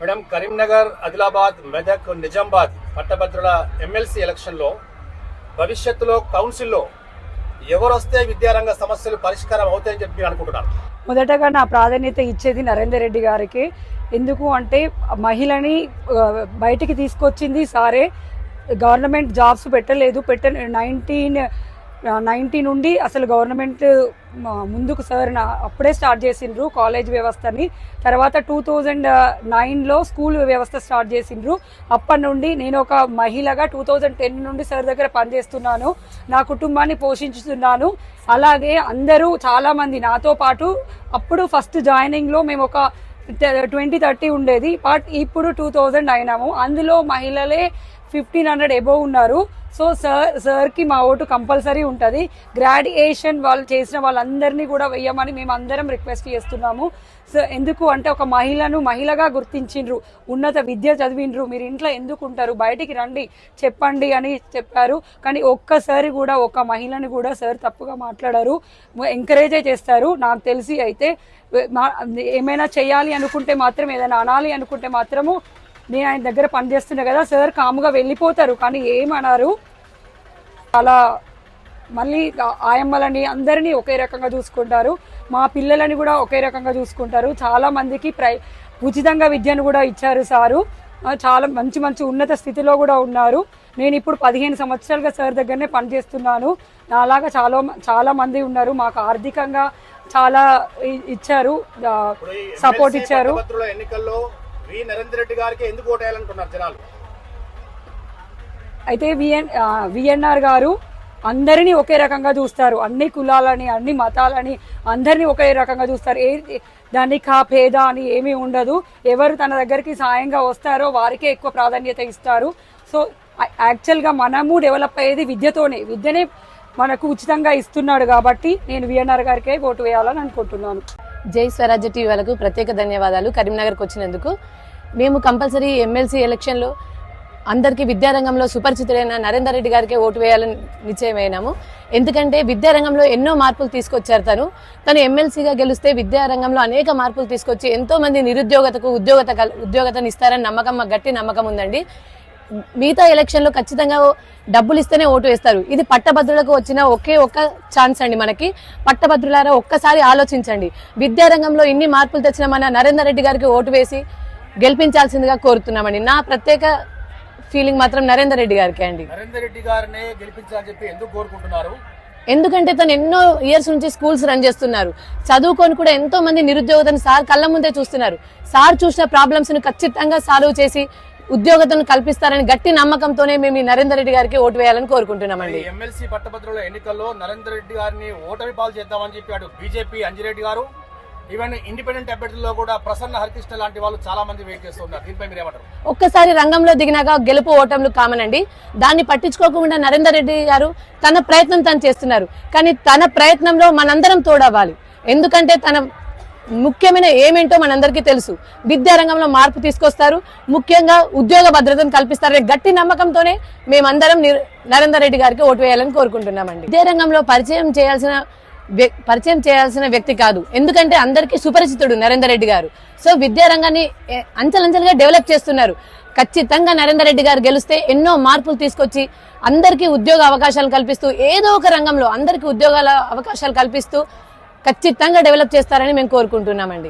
Madam, Karimnagar, Adilabad, Medak, Nizamabad పట్టభద్రుల MLC ఎలక్షన్లో భవిష్యత్తులో కౌన్సిల్లో ఎవరు వస్తే విద్యారంగ సమస్యలు పరిష్కారం అవుతాయని చెప్పి అనుకుంటున్నారు? మొదటగా నా ప్రాధాన్యత ఇచ్చేది నరేందర్ రెడ్డి గారికి. ఎందుకు అంటే మహిళని బయటికి తీసుకొచ్చింది సారే. గవర్నమెంట్ జాబ్స్ పెట్టలేదు. 1990 నుండి అసలు గవర్నమెంట్ ముందుకు సార్ అప్పుడే స్టార్ట్ చేసిండ్రు కాలేజ్ వ్యవస్థని. తర్వాత 2009లో స్కూల్ వ్యవస్థ స్టార్ట్ చేసిండ్రు. అప్పటి నుండి నేను ఒక మహిళగా 2010 నుండి సార్ దగ్గర పనిచేస్తున్నాను. నా కుటుంబాన్ని పోషించుతున్నాను. అలాగే అందరూ చాలా మంది నాతో పాటు అప్పుడు ఫస్ట్ జాయినింగ్లో మేము ఒక 20-30 ఉండేది. బట్ ఇప్పుడు 2000 అయినాము. అందులో మహిళలే 1500 ఎబోవ్ ఉన్నారు. సో సార్కి మా ఓటు కంపల్సరీ ఉంటుంది. గ్రాడ్యుయేషన్ వాళ్ళు చేసిన వాళ్ళందరినీ కూడా వెయ్యమని మేము అందరం రిక్వెస్ట్ చేస్తున్నాము. సో ఎందుకు అంటే ఒక మహిళను మహిళగా గుర్తించిండ్రు, ఉన్నత విద్య చదివిండ్రు, మీరు ఇంట్లో ఎందుకు ఉంటారు, బయటికి రండి చెప్పండి అని చెప్పారు. కానీ ఒక్కసారి కూడా ఒక మహిళని కూడా సార్ తప్పుగా మాట్లాడారు, ఎంకరేజే చేస్తారు. నాకు తెలిసి అయితే ఏమైనా చేయాలి అనుకుంటే మాత్రం, ఏదైనా అనాలి అనుకుంటే మాత్రము, నేను ఆయన దగ్గర పనిచేస్తున్నా కదా సార్ కాముగా వెళ్ళిపోతారు. కానీ ఏమన్నారు, అలా మళ్ళీ ఆయమ్మలని అందరినీ ఒకే రకంగా చూసుకుంటారు. మా పిల్లలని కూడా ఒకే రకంగా చూసుకుంటారు. చాలా మందికి ఉచితంగా విద్యను కూడా ఇచ్చారు సారు. చాలా మంచి మంచి ఉన్నత స్థితిలో కూడా ఉన్నారు. నేను ఇప్పుడు 15 సంవత్సరాలుగా సార్ దగ్గరనే పనిచేస్తున్నాను. అలాగా చాలా మంది ఉన్నారు. మాకు ఆర్థికంగా చాలా ఇచ్చారు, సపోర్ట్ ఇచ్చారు. నరేందర్ రెడ్డి గారికి ఎందుకు ఓటేయాలనుకున్నారు జనాలు? అయితే విఎన్ఆర్ గారు అందరినీ ఒకే రకంగా చూస్తారు. అన్ని కులాలని, అన్ని మతాలని అందరినీ ఒకే రకంగా చూస్తారు. దాన్ని పేద అని ఏమీ ఉండదు. ఎవరు తన దగ్గరికి సాయంగా వస్తారో వారికే ఎక్కువ ప్రాధాన్యత ఇస్తారు. సో యాక్చువల్గా మనము డెవలప్ అయ్యేది విద్యతోనే. విద్యనే మనకు ఉచితంగా ఇస్తున్నాడు కాబట్టి నేను విఎన్ఆర్ గారికే ఓటు వేయాలని అనుకుంటున్నాను. జై స్వరాజ్య టీవీ వాళ్ళకు ప్రత్యేక ధన్యవాదాలు. కరీంనగర్కి వచ్చినందుకు. మేము కంపల్సరీ ఎమ్మెల్సీ ఎలక్షన్లో అందరికీ విద్యారంగంలో సుపరిచితుడైన నరేందర్ రెడ్డి గారికే ఓటు వేయాలని నిశ్చయమైనాము. ఎందుకంటే విద్యారంగంలో ఎన్నో మార్పులు తీసుకొచ్చారు. తను ఎమ్మెల్సీగా గెలిస్తే విద్యారంగంలో అనేక మార్పులు తీసుకొచ్చి ఎంతో మంది నిరుద్యోగతకు ఉద్యోగతను ఇస్తారని నమ్మకం, గట్టి నమ్మకం ఉందండి. మిగతా ఎలక్షన్లో ఖచ్చితంగా డబ్బులు ఇస్తేనే ఓటు వేస్తారు. ఇది పట్టభద్రులకు వచ్చిన ఒకే ఒక్క ఛాన్స్ అండి. మనకి పట్టభద్రులారా ఒక్కసారి ఆలోచించండి. విద్యారంగంలో ఇన్ని మార్పులు తెచ్చిన మన నరేందర్ రెడ్డి గారికి ఓటు వేసి గెలిపించాల్సిందిగా కోరుతున్నామండి. నా ప్రత్యేక ఫీలింగ్ మాత్రం నరేందర్ రెడ్డి గారికి అండి. నరేందర్ రెడ్డి గారిని గెలిపించాలని చెప్పి ఎందుకు కోరుకుంటున్నారు? ఎందుకంటే తను ఎన్నో ఇయర్స్ నుంచి స్కూల్స్ రన్ చేస్తున్నారు. చదువుకొని కూడా ఎంతో మంది నిరుద్యోగతను సార్ కళ్ళ ముందే చూస్తున్నారు. సార్ చూసిన ప్రాబ్లమ్స్ ను ఖచ్చితంగా సాల్వ్ చేసి ఉద్యోగతను కల్పిస్తారని గట్టి నమ్మకంతోనే మేము ఈ నరేందర్ రెడ్డి గారికి ఓటు వేయాలని కోరుకుంటున్నామండి. ఎమ్మెల్సీ పట్టభద్రుల ఎన్నికల్లో నరేందర్ రెడ్డి గారిని ఓటమి పాలు చేద్దామని చెప్పాడు బీజేపీ అంజిరెడ్డి గారు. ఈవెన్ ఇండిపెండెంట్ అభ్యర్థుల్లో కూడా ప్రసన్న హరికృష్ణ లాంటి వాళ్ళు చాలా మంది వెయిట్ చేస్తున్నారు. దీనిపై మీరు ఏమంటారు? ఒక్కసారి రంగంలో దిగినాక గెలుపు ఓటములు కామన్ అండి. దాన్ని పట్టించుకోకుండా నరేందర్ రెడ్డి గారు తన ప్రయత్నం తను చేస్తున్నారు. కానీ తన ప్రయత్నంలో మనందరం తోడవ్వాలి. ఎందుకంటే తన ముఖ్యమైన ఏమేంటో మనందరికీ తెలుసు. విద్యారంగంలో మార్పు తీసుకొస్తారు, ముఖ్యంగా ఉద్యోగ భద్రతను కల్పిస్తారనే గట్టి నమ్మకంతోనే మేమందరం నరేందర్ రెడ్డి గారికి ఓటు వేయాలని కోరుకుంటున్నామండి. విద్యారంగంలో పరిచయం చేయాల్సిన వ్యక్తి కాదు. ఎందుకంటే అందరికీ సుపరిచితుడు నరేందర్ రెడ్డి గారు. సో విద్యారంగాన్ని అంచెలంచెలుగా డెవలప్ చేస్తున్నారు. ఖచ్చితంగా నరేందర్ రెడ్డి గారు గెలిస్తే ఎన్నో మార్పులు తీసుకొచ్చి అందరికీ ఉద్యోగ అవకాశాలు కల్పిస్తూ, ఏదో ఒక రంగంలో అందరికీ ఉద్యోగాల అవకాశాలు కల్పిస్తూ ఖచ్చితంగా డెవలప్ చేస్తారని మేము కోరుకుంటున్నామండి.